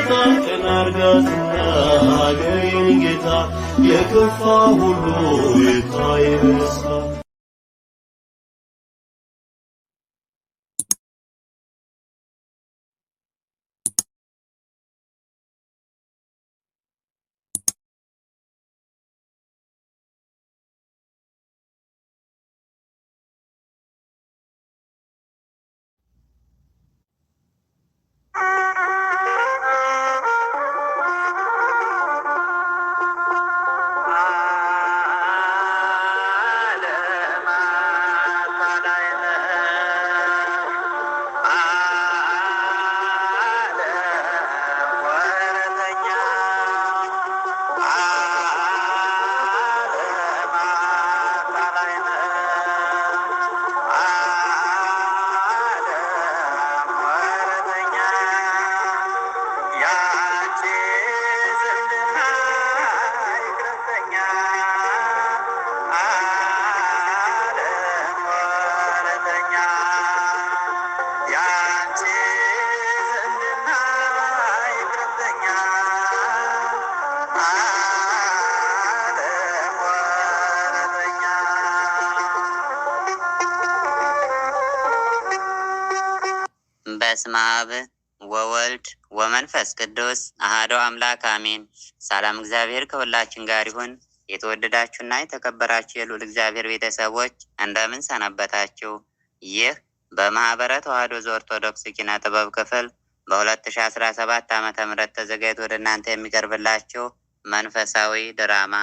ጌታ ከናርጋትና ሀገሬን ጌታ የከፋ ሁሉ ይታይሳ በስመ አብ ወወልድ ወመንፈስ ቅዱስ አሐዱ አምላክ አሜን። ሰላም እግዚአብሔር ከሁላችን ጋር ይሁን። የተወደዳችሁና የተከበራችሁ የልዑል እግዚአብሔር ቤተሰቦች እንደምን ሰነበታችሁ? ይህ በማህበረ ተዋሕዶ ዘኦርቶዶክስ ኪነ ጥበብ ክፍል በ2017 ዓ.ም ተዘጋጅቶ ወደ እናንተ የሚቀርብላችሁ መንፈሳዊ ድራማ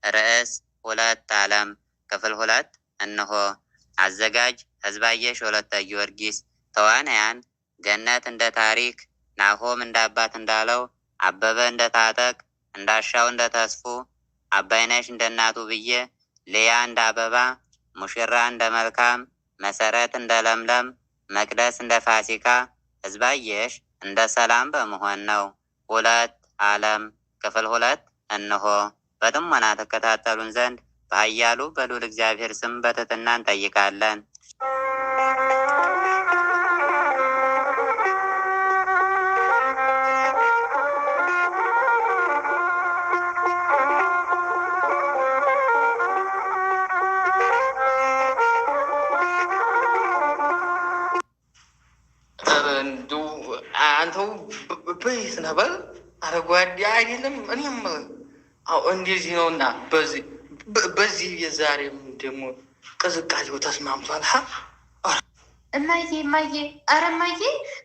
ርዕስ ሁለት ዓለም ክፍል 2 እነሆ። አዘጋጅ ህዝባየሽ ወለተ ጊዮርጊስ። ተዋናያን ገነት እንደ ታሪክ፣ ናሆም እንደ አባት እንዳለው፣ አበበ እንደ ታጠቅ፣ እንዳሻው እንደ ተስፉ፣ አባይነሽ እንደ እናቱ ብዬ፣ ሌያ እንደ አበባ፣ ሙሽራ እንደ መልካም፣ መሰረት እንደ ለምለም፣ መቅደስ እንደ ፋሲካ፣ ህዝባየሽ እንደ ሰላም በመሆን ነው። ሁለት ዓለም ክፍል 2 እነሆ። በጥሞና ተከታተሉን ዘንድ በኃያሉ በልዑል እግዚአብሔር ስም በትህትና እንጠይቃለን። አንተው በይት ነበር አረጓዴ አይደለም። እኔም አዎ እንደዚህ ነውና በዚህ የዛሬም ደግሞ ቅዝቃዜው ተስማምቷል። እማዬ አረ እማዬ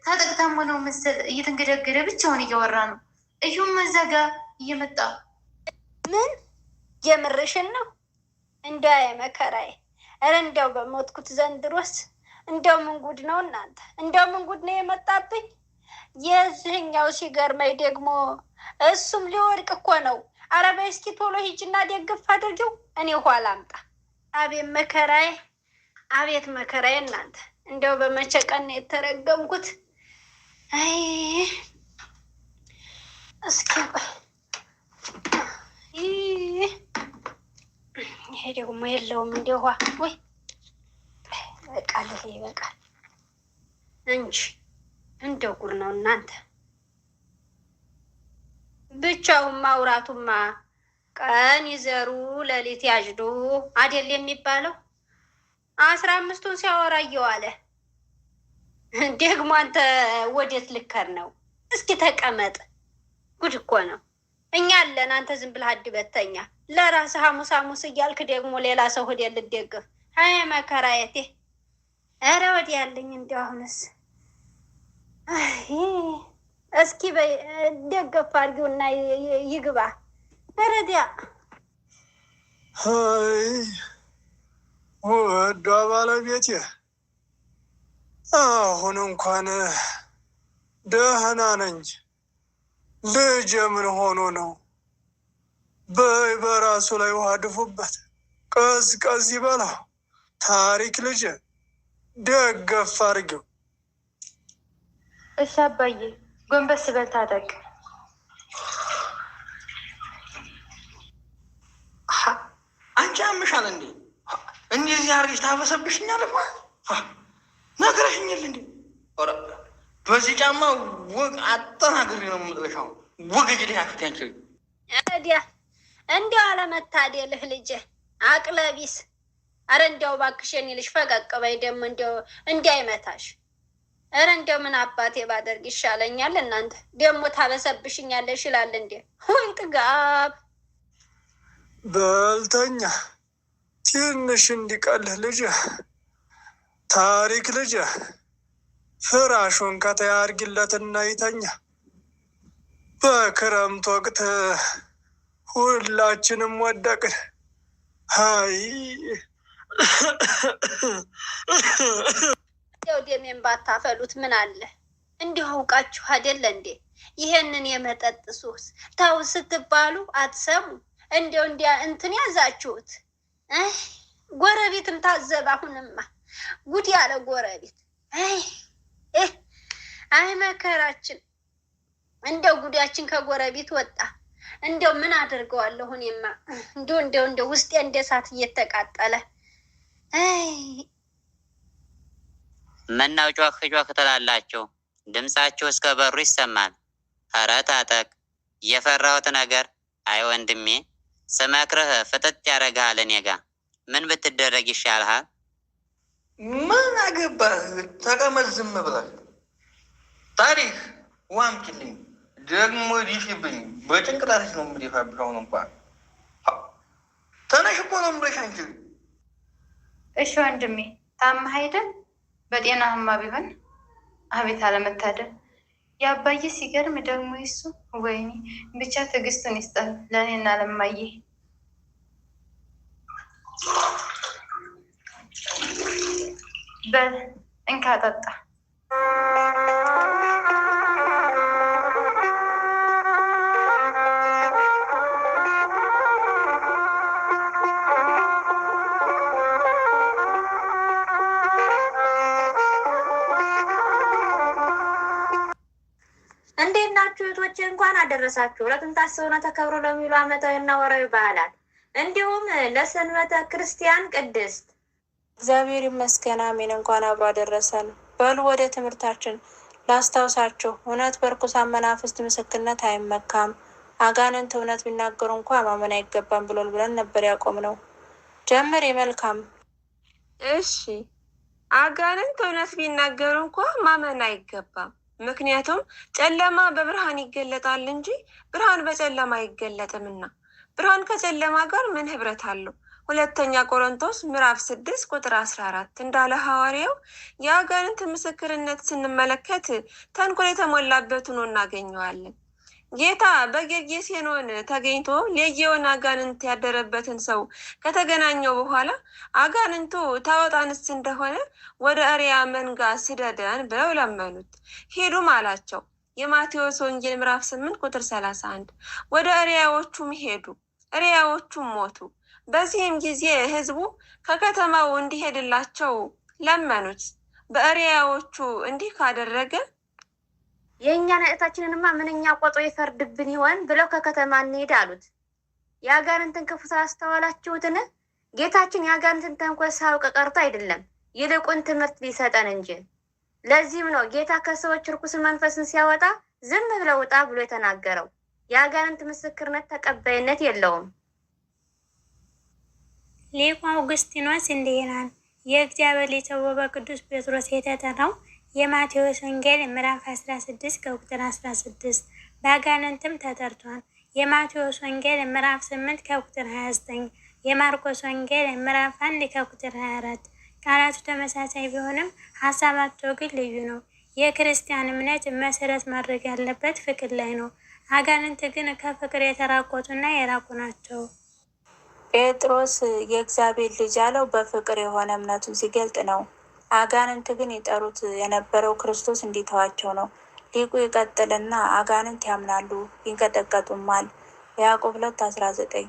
ታጠቅታሞ ነው መሰል እየተንገደገደ ብቻውን እያወራ ነው። እዩም መዘጋ እየመጣ ምን የምርሽን ነው? እንዳይ መከራዬ። ኧረ እንዲያው በሞትኩት ዘንድሮስ እንዲያው ምን ጉድ ነው እናንተ! እንዲያው ምን ጉድ ነው የመጣብኝ። የዚህኛው ሲገርመኝ ደግሞ እሱም ሊወድቅ እኮ ነው። ኧረ በይ እስኪ ቶሎ ሂጂና ደግፍ አድርጊው፣ እኔ ኋላ አምጣ። አቤት መከራዬ፣ አቤት መከራዬ እናንተ! እንዲያው በመቼ ቀን የተረገምኩት። አይ እስኪ ይሄ ደግሞ የለውም እንደ ውሃ ወይ በቃል ይበቃል እንጂ እንደው ጉድ ነው እናንተ። ብቻውን ማውራቱማ ቀን ይዘሩ ሌሊት ያጅዱ አይደል የሚባለው። 15ቱን ሲያወራ እየዋለ ደግሞ አንተ ወዴት ልከር ነው? እስኪ ተቀመጥ። ጉድ እኮ ነው። እኛ አለን፣ አንተ ዝም ብለህ አድበተኛ ለራስህ ሐሙስ ሐሙስ እያልክ ደግሞ ሌላ ሰው ሆዴ ልትደግፍ። አይ መከራየቴ። ኧረ ወዲህ ያለኝ እንዲያው አሁንስ እስኪ ደገፍ አድርጊውና ይግባ። ረዲያ ወዷ ባለቤቴ አሁን እንኳን ደህና ነኝ። ልጄ ምን ሆኖ ነው? በይ በራሱ ላይ ውሃ ድፉበት፣ ቀዝቀዝ ይበላ። ታሪክ ልጄ ደገፍ አድርጊው። እሺ አባዬ፣ ጎንበስ በል ታጠቅ። አንቺ አምሻል እንዴ? እንደዚህ አርግሽ ታበሰብሽኛል። ነግረሽኛል እንዴ? በዚህ ጫማ ወግ አጠናግሬ ነው የምጥለሻው። ወግ ጅ ፊት ያንችል እዲያ እንዲያው አለመታደልህ ልጄ አቅለቢስ። አረ እንዲያው እባክሽን ልጅ ፈቀቅ በይ ደግሞ እንዲያው እንዳይመታሽ። አረ እንዲያው ምን አባቴ ባደርግ ይሻለኛል? እናንተ ደግሞ ታበሰብሽኛለሽ ይላል እንዴ? ወይ ጥጋብ። በልተኛ ትንሽ እንዲቀልህ ልጅ ታሪክ ልጅ ፍራሹን ከተያ አድርጊለትና ይተኛ። በክረምት ወቅት ሁላችንም ወደቅን። ሀይ እንዲያው ደሜን ባታፈሉት ምን አለ? እንዲሁ አውቃችሁ አይደለ እንዴ? ይሄንን የመጠጥ ሱስ ተው ስትባሉ አትሰሙ። እንዲያው እንዲያ እንትን ያዛችሁት። ጎረቤትም ታዘብ። አሁንማ ጉድ ያለ ጎረቤት። አይ መከራችን። እንደው ጉዳችን ከጎረቤት ወጣ። እንደው ምን አደርገዋለሁ እኔማ። እንደው ውስጤ እንደ እሳት እየተቃጠለ። ምነው ጮክ ጮክ ትላላችሁ? ድምፃችሁ እስከ በሩ ይሰማል። ኧረ ታጠቅ። የፈራሁት ነገር አይ ወንድሜ፣ ስመክርህ ፍጥጥ ያደርግሃል። እኔ ጋ ምን ብትደረግ ይሻልሃል? ምን አገባህ? ተቀመጥ ዝም ብለህ። ታሪክ ዋምችልኝ ደግሞ ዲሽብኝ በጭንቅላትሽ ነው የምደፋብሽ። አሁን እንኳን ተነሽ እኮ ነው የምልሽ አንቺ። እሺ ወንድሜ ታመህ አይደል? በጤናህማ ቢሆን አቤት አለመታደል። የአባዬ ሲገርም ደግሞ ይሱ ወይኔ ብቻ ትዕግስቱን ይስጠን ለእኔና ለማዬ። በል እንካ ጠጣ። እንዴት ናችሁ እህቶቼ? እንኳን አደረሳችሁ ለጥንታት ሰውነ ተከብሮ ለሚሉ ዓመታዊና ወራዊ በዓላት እንዲሁም ለሰንበተ ክርስቲያን ቅድስት። እግዚአብሔር ይመስገን አሜን። እንኳን አብሮ አደረሰን። በሉ ወደ ትምህርታችን ላስታውሳችሁ። እውነት በርኩሳን መናፍስት ምስክርነት አይመካም፣ አጋንንት እውነት ቢናገሩ እንኳ ማመን አይገባም ብለን ነበር ያቆምነው። ጀምር መልካም። እሺ፣ አጋንንት እውነት ቢናገሩ እንኳ ማመን አይገባም። ምክንያቱም ጨለማ በብርሃን ይገለጣል እንጂ ብርሃን በጨለማ አይገለጥምና። ብርሃን ከጨለማ ጋር ምን ህብረት አለው? ሁለተኛ ቆሮንቶስ ምዕራፍ 6 ቁጥር 14 እንዳለ ሐዋርያው የአጋንንት ምስክርነት ስንመለከት ተንኮል የተሞላበት ሆኖ እናገኘዋለን። ጌታ በጌርጌሴኖን ተገኝቶ ሌጌዮን አጋንንት ያደረበትን ሰው ከተገናኘው በኋላ አጋንንቱ ታወጣንስ እንደሆነ ወደ እሪያ መንጋ ስደደን ብለው ለመኑት። ሄዱም አላቸው። የማቴዎስ ወንጌል ምዕራፍ 8 ቁጥር 31። ወደ እሪያዎቹም ሄዱ፣ እሪያዎቹም ሞቱ። በዚህም ጊዜ ህዝቡ ከከተማው እንዲሄድላቸው ለመኑት። በእሪያዎቹ እንዲህ ካደረገ የእኛን እህታችንንማ ምንኛ ቆጦ ይፈርድብን ይሆን ብለው ከከተማ እንሄድ አሉት። የአጋንንትን ክፉ አስተዋላችሁትን? ጌታችን የአጋንንትን ተንኮል ሳያውቅ ቀርቶ አይደለም፣ ይልቁን ትምህርት ሊሰጠን እንጂ። ለዚህም ነው ጌታ ከሰዎች ርኩስ መንፈስን ሲያወጣ ዝም ብለው ውጣ ብሎ የተናገረው። የአጋንንት ምስክርነት ተቀባይነት የለውም። ሊቁ አውግስጢኖስ እንዲህ ይላል። የእግዚአብሔር ልጅ ተብሎ በቅዱስ ጴጥሮስ የተጠራው የማቴዎስ ወንጌል ምዕራፍ 16 ከቁጥር 16 በአጋንንትም ተጠርቷል። የማቴዎስ ወንጌል ምዕራፍ 8 ከቁጥር 29፣ የማርቆስ ወንጌል ምዕራፍ 1 ከቁጥር 24። ቃላቱ ተመሳሳይ ቢሆንም ሀሳባቸው ግን ልዩ ነው። የክርስቲያን እምነት መሰረት ማድረግ ያለበት ፍቅር ላይ ነው። አጋንንት ግን ከፍቅር የተራቆቱና የራቁ ናቸው። ጴጥሮስ የእግዚአብሔር ልጅ ያለው በፍቅር የሆነ እምነቱን ሲገልጥ ነው። አጋንንት ግን ይጠሩት የነበረው ክርስቶስ እንዲተዋቸው ነው። ሊቁ ይቀጥልና አጋንንት ያምናሉ ይንቀጠቀጡማል። ያዕቆብ 2:19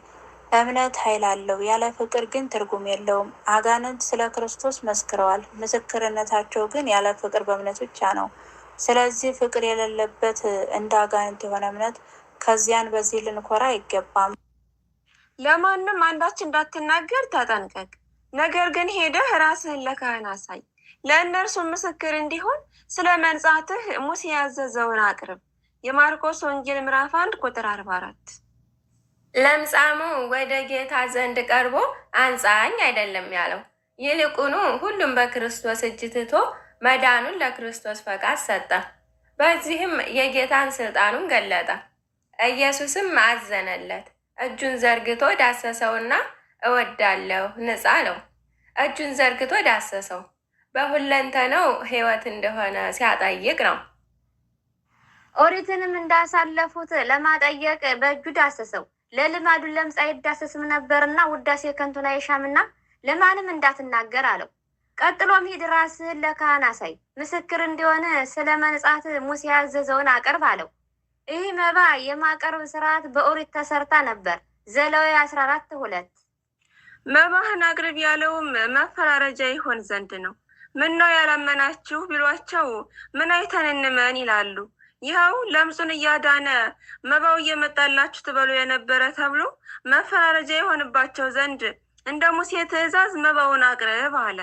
እምነት ኃይል አለው፣ ያለ ፍቅር ግን ትርጉም የለውም። አጋንንት ስለ ክርስቶስ መስክረዋል፣ ምስክርነታቸው ግን ያለ ፍቅር በእምነት ብቻ ነው። ስለዚህ ፍቅር የሌለበት እንደ አጋንንት የሆነ እምነት ከዚያን በዚህ ልንኮራ አይገባም። ለማንም አንዳች እንዳትናገር ተጠንቀቅ። ነገር ግን ሄደህ ራስህን ለካህን አሳይ። ለእነርሱ ምስክር እንዲሆን ስለ መንጻትህ ሙሴ ያዘዘውን አቅርብ። የማርቆስ ወንጌል ምዕራፍ 1 ቁጥር 44። ለምጻሙ ወደ ጌታ ዘንድ ቀርቦ አንጻኝ አይደለም ያለው፣ ይልቁኑ ሁሉም በክርስቶስ እጅ ትቶ መዳኑን ለክርስቶስ ፈቃድ ሰጠ። በዚህም የጌታን ስልጣኑን ገለጠ። ኢየሱስም አዘነለት። እጁን ዘርግቶ ዳሰሰውና እወዳለሁ ንጻ አለው። እጁን ዘርግቶ ዳሰሰው። በሁለንተናው ሕይወት እንደሆነ ሲያጠይቅ ነው። ኦሪትንም እንዳሳለፉት ለማጠየቅ በእጁ ዳሰሰው። ለልማዱ ለምጽ አይዳሰስም ነበርና ውዳሴ ከንቱን አይሻምና ለማንም እንዳትናገር አለው። ቀጥሎም ሂድ ራስህን ለካህን አሳይ፣ ምስክር እንዲሆን ስለ መንጻት ሙሴ ያዘዘውን አቅርብ አለው። ይህ መባ የማቀርብ ስርዓት በኦሪት ተሰርታ ነበር። ዘሌዋውያን 14:2 መባህን አቅርብ ያለውም መፈራረጃ ይሆን ዘንድ ነው። ምነው ያላመናችሁ ቢሏቸው ምን አይተን እንመን ይላሉ። ይኸው ለምጹን እያዳነ መባው እየመጣላችሁ ትበሉ የነበረ ተብሎ መፈራረጃ የሆንባቸው ዘንድ እንደ ሙሴ ትእዛዝ መባውን አቅርብ አለ።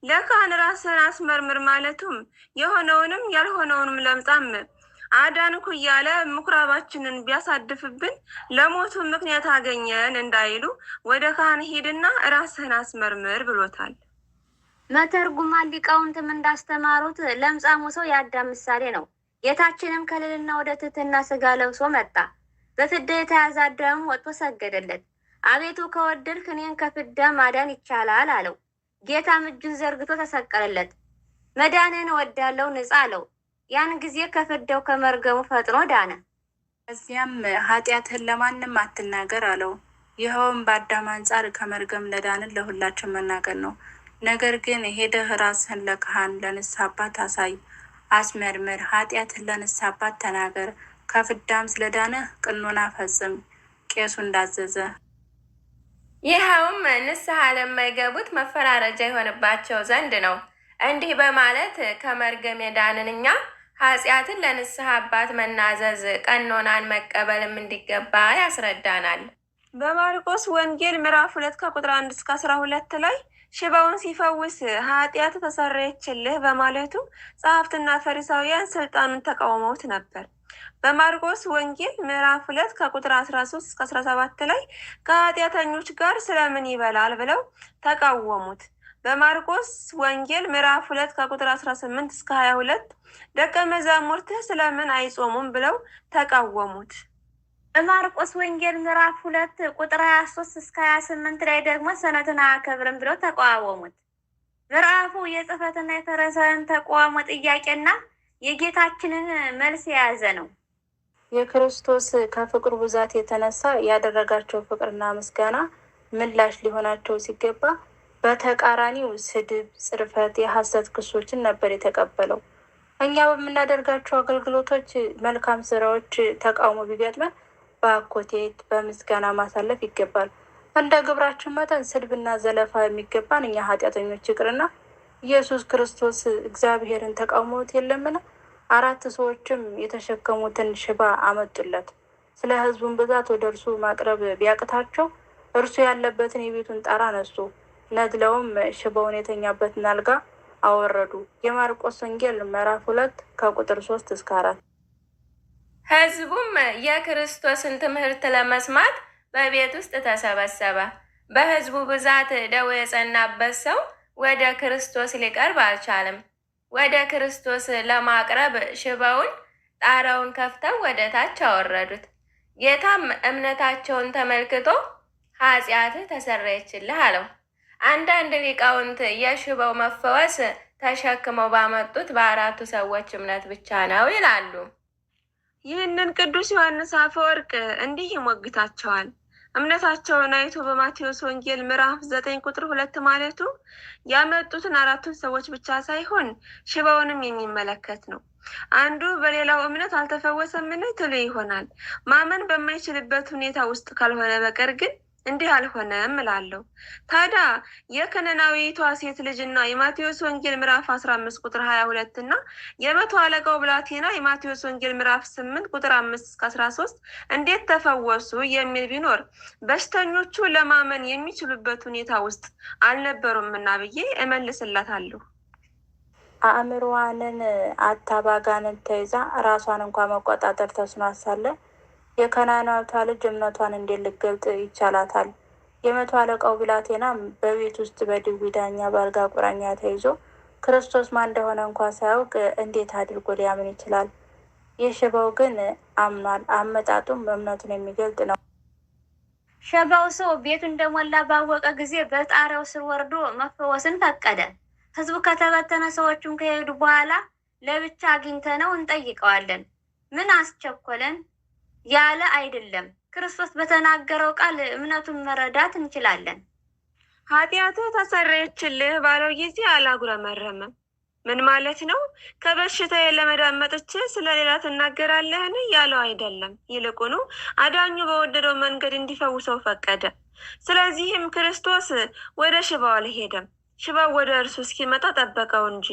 ለካህን ራስህን አስመርምር ማለቱም የሆነውንም ያልሆነውንም ለምጻም አዳንኩ እያለ ምኩራባችንን ቢያሳድፍብን ለሞቱ ምክንያት አገኘን እንዳይሉ ወደ ካህን ሂድና ራስህን አስመርምር ብሎታል። መተርጉማን ሊቃውንትም እንዳስተማሩት ለምጻሙ ሰው የአዳም ምሳሌ ነው። ጌታችንም ከልዕልና ወደ ትሕትና ሥጋ ለብሶ መጣ። በፍዳ የተያዘ አዳም ወጥቶ ሰገደለት። አቤቱ ከወደድክ እኔን ከፍዳ ማዳን ይቻላል አለው። ጌታም እጁን ዘርግቶ ተሰቀለለት። መዳንን እወዳለሁ ንጻ አለው። ያን ጊዜ ከፍዳው ከመርገሙ ፈጥኖ ዳነ። እዚያም ኃጢአትህን ለማንም አትናገር አለው። ይኸውም በአዳም አንጻር ከመርገም ለዳንን ለሁላችን መናገር ነው። ነገር ግን ሄደህ ራስህን ለካህን ለንስሐ አባት አሳይ፣ አስመርምር፣ ኃጢአትህን ለንስሐ አባት ተናገር፣ ከፍዳም ስለዳነህ ቅኖና ፈጽም፣ ቄሱ እንዳዘዘ። ይኸውም ንስሐ ለማይገቡት መፈራረጃ የሆንባቸው ዘንድ ነው። እንዲህ በማለት ከመርገም የዳንን እኛ ኃጢአትን ለንስሐ አባት መናዘዝ ቀኖናን መቀበልም እንዲገባ ያስረዳናል። በማርቆስ ወንጌል ምዕራፍ 2 ከቁጥር 1 እስከ 12 ላይ ሽባውን ሲፈውስ ኃጢአት ተሰረየችልህ በማለቱ ጸሐፍትና ፈሪሳውያን ስልጣኑን ተቃውመውት ነበር። በማርቆስ ወንጌል ምዕራፍ 2 ከቁጥር 13 እስከ 17 ላይ ከኃጢአተኞች ጋር ስለምን ይበላል ብለው ተቃወሙት። በማርቆስ ወንጌል ምዕራፍ 2 ከቁጥር 18 እስከ 22 ደቀ መዛሙርትህ ስለምን አይጾሙም ብለው ተቃወሙት። በማርቆስ ወንጌል ምዕራፍ 2 ቁጥር 23 እስከ 28 ላይ ደግሞ ሰንበትን አያከብርም ብለው ተቃወሙት። ምዕራፉ የጽሕፈትና የፈሪሳውያን ተቃውሞ ጥያቄና የጌታችንን መልስ የያዘ ነው። የክርስቶስ ከፍቅሩ ብዛት የተነሳ ያደረጋቸው ፍቅርና ምስጋና ምላሽ ሊሆናቸው ሲገባ በተቃራኒው ስድብ፣ ጽርፈት፣ የሐሰት ክሶችን ነበር የተቀበለው። እኛ በምናደርጋቸው አገልግሎቶች፣ መልካም ስራዎች ተቃውሞ ቢገጥመን በአኮቴት በምስጋና ማሳለፍ ይገባል። እንደ ግብራችን መጠን ስድብና ዘለፋ የሚገባን እኛ ኃጢአተኞች ይቅርና ኢየሱስ ክርስቶስ እግዚአብሔርን ተቃውሞት የለምን? 4 ሰዎችም የተሸከሙትን ሽባ አመጡለት። ስለ ሕዝቡን ብዛት ወደ እርሱ ማቅረብ ቢያቅታቸው እርሱ ያለበትን የቤቱን ጣራ አነሱ። ነድለውም ሽባውን የተኛበትን አልጋ አወረዱ። የማርቆስ ወንጌል ምዕራፍ 2 ከቁጥር 3 እስከ 4። ሕዝቡም የክርስቶስን ትምህርት ለመስማት በቤት ውስጥ ተሰበሰበ። በሕዝቡ ብዛት ደዌ የጸናበት ሰው ወደ ክርስቶስ ሊቀርብ አልቻለም። ወደ ክርስቶስ ለማቅረብ ሽባውን ጣራውን ከፍተው ወደ ታች አወረዱት። ጌታም እምነታቸውን ተመልክቶ ኃጢአትህ ተሰረየችልህ አለው። አንዳንድ ሊቃውንት የሽባው መፈወስ ተሸክመው ባመጡት በ4ቱ ሰዎች እምነት ብቻ ነው ይላሉ። ይህንን ቅዱስ ዮሐንስ አፈወርቅ እንዲህ ይሞግታቸዋል። እምነታቸውን አይቶ በማቴዎስ ወንጌል ምዕራፍ 9 ቁጥር 2 ማለቱ ያመጡትን 4ቱን ሰዎች ብቻ ሳይሆን ሽባውንም የሚመለከት ነው። አንዱ በሌላው እምነት አልተፈወሰምን ትሉ ይሆናል። ማመን በማይችልበት ሁኔታ ውስጥ ካልሆነ በቀር ግን እንዲህ አልሆነም እላለሁ። ታዲያ የከነናዊቷ ሴት ልጅና የማቴዎስ ወንጌል ምዕራፍ 15 ቁጥር 22 እና የመቶ አለቃው ብላቴና የማቴዎስ ወንጌል ምዕራፍ 8 ቁጥር 5 እስከ 13 እንዴት ተፈወሱ የሚል ቢኖር በሽተኞቹ ለማመን የሚችሉበት ሁኔታ ውስጥ አልነበሩምና ብዬ እመልስላታለሁ። አእምሮዋንን አታባጋንን ተይዛ ራሷን እንኳን መቆጣጠር ተስኗት ሳለ የከናናዊቷ ልጅ እምነቷን እንዴት ልትገልጥ ይቻላታል? የመቶ አለቃው ብላቴና በቤት ውስጥ በድዊ ዳኛ በአልጋ ቁራኛ ተይዞ ክርስቶስ ማን እንደሆነ እንኳን ሳያውቅ እንዴት አድርጎ ሊያምን ይችላል? የሽባው ግን አምኗል። አመጣጡም እምነቱን የሚገልጥ ነው። ሸባው ሰው ቤቱ እንደሞላ ባወቀ ጊዜ በጣሪያው ስር ወርዶ መፈወስን ፈቀደ። ህዝቡ ከተበተነ ሰዎቹን ከሄዱ በኋላ ለብቻ አግኝተነው እንጠይቀዋለን፣ ምን አስቸኮለን ያለ አይደለም። ክርስቶስ በተናገረው ቃል እምነቱን መረዳት እንችላለን። ኃጢአትህ ተሰረየችልህ ባለው ጊዜ አላጉረመረመም። ምን ማለት ነው? ከበሽታዬ ለመዳን መጥቼ ስለሌላ ትናገራለህን ያለው አይደለም። ይልቁኑ አዳኙ በወደደው መንገድ እንዲፈውሰው ፈቀደ። ስለዚህም ክርስቶስ ወደ ሽባው አልሄደም። ሽባው ወደ እርሱ እስኪመጣ ጠበቀው እንጂ።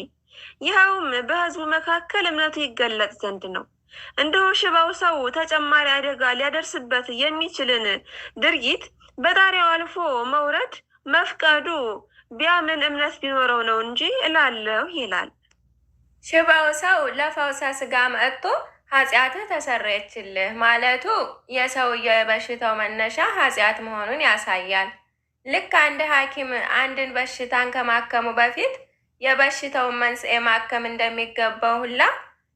ይኸውም በህዝቡ መካከል እምነቱ ይገለጥ ዘንድ ነው። እንደው ሽባው ሰው ተጨማሪ አደጋ ሊያደርስበት የሚችልን ድርጊት በጣሪያው አልፎ መውረድ መፍቀዱ ቢያምን እምነት ቢኖረው ነው እንጂ እላለሁ ይላል። ሽባው ሰው ለፈውሰ ስጋ መጥቶ ኃጢአትህ ተሰረየችልህ ማለቱ የሰውየው የበሽታው መነሻ ኃጢአት መሆኑን ያሳያል። ልክ አንድ ሐኪም አንድን በሽታን ከማከሙ በፊት የበሽታውን መንስኤ ማከም እንደሚገባው ሁላ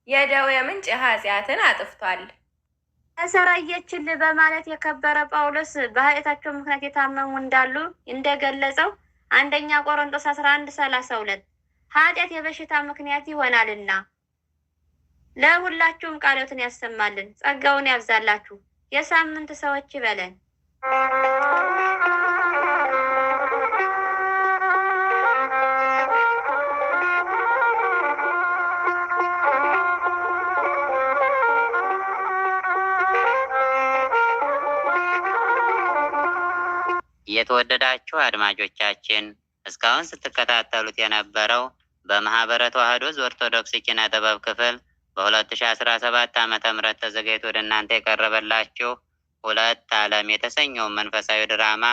የደዌ ምንጭ ኃጢአትን አጥፍቷል። ተሰረየችልህ በማለት የከበረ ጳውሎስ በኃጢአታቸው ምክንያት የታመሙ እንዳሉ እንደገለጸው አንደኛ ቆሮንቶስ 11:32 ኃጢአት የበሽታ ምክንያት ይሆናልና። ለሁላችሁም ቃሎትን ያሰማልን፣ ጸጋውን ያብዛላችሁ፣ የሳምንት ሰዎች ይበለን። የተወደዳችሁ አድማጮቻችን እስካሁን ስትከታተሉት የነበረው በማህበረ ተዋህዶ ኦርቶዶክስ ኪነ ጥበብ ክፍል በ2017 ዓ.ም ተዘጋጅቶ ወደ እናንተ የቀረበላችሁ ሁለት ዓለም የተሰኘው መንፈሳዊ ድራማ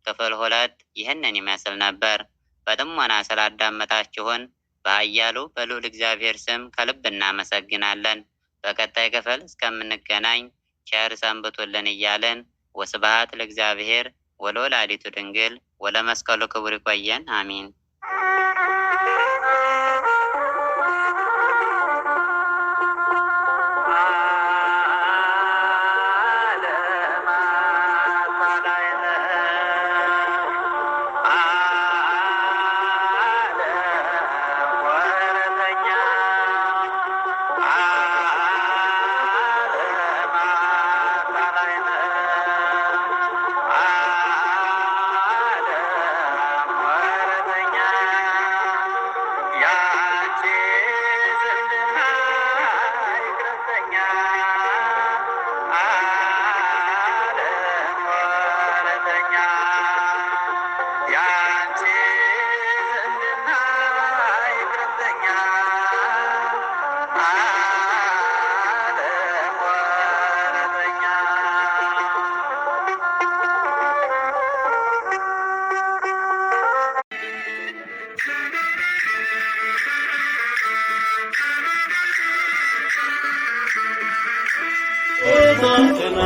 ክፍል 2 ይህንን ይመስል ነበር። በጥሞና ስላዳመጣችሁን በኃያሉ በልዑል እግዚአብሔር ስም ከልብ እናመሰግናለን። በቀጣይ ክፍል እስከምንገናኝ ቸር ሰንብቱልን እያልን ወስብሐት ለእግዚአብሔር ወለወላዲቱ ድንግል ወለመስቀሉ ክቡር። ይቆየን። አሚን።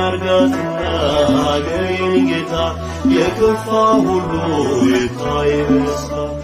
አርጋትና ሀገሬን ጌታ የከፋ ሁሉ ይታይ በስታ